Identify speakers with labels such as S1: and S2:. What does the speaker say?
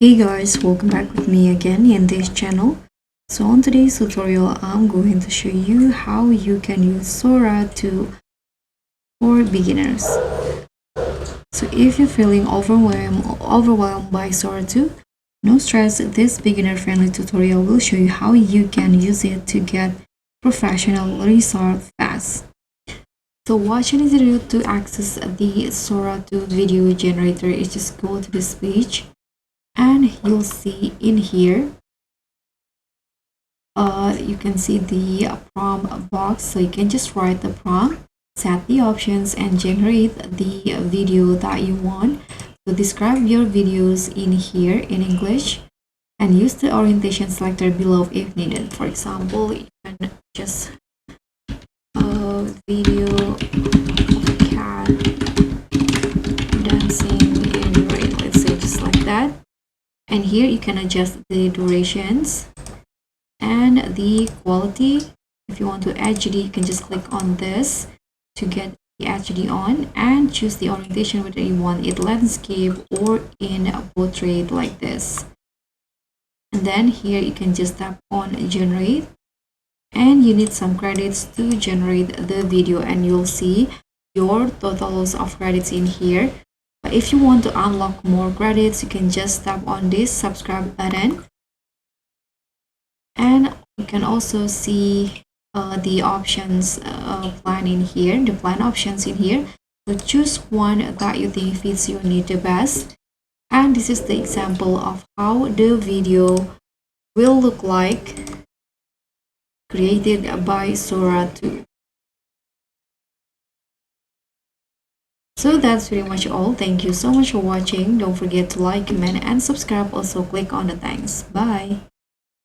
S1: Hey guys, welcome back with me again in this channel. So on today's tutorial, I'm going to show you how you can use Sora for beginners. So if you're feeling overwhelmed by Sora 2, no stress, this beginner-friendly tutorial will show you how you can use it to get professional results fast. So what you need to do to access the Sora 2 video generator is just go to this page, and you'll see in here you can see the prompt box, so you can just write the prompt, set the options, and generate the video that you want. So describe your videos in here in English and use the orientation selector below if needed. For example, you can just video of cat dancing in the rain, let's say, just like that. And here you can adjust the durations and the quality. If you want to HD, you can just click on this to get the HD on and choose the orientation, whether you want it landscape or in a portrait like this. And then here you can just tap on generate, and you need some credits to generate the video, and you'll see your totals of credits in here. But if you want to unlock more credits, you can just tap on this subscribe button, and you can also see the options plan in here, the plan options in here. So choose one that you think fits your need the best, and this is the example of how the video will look like created by Sora 2. So that's pretty much all. Thank you so much for watching. Don't forget to like, comment, and subscribe. Also click on the thanks. Bye.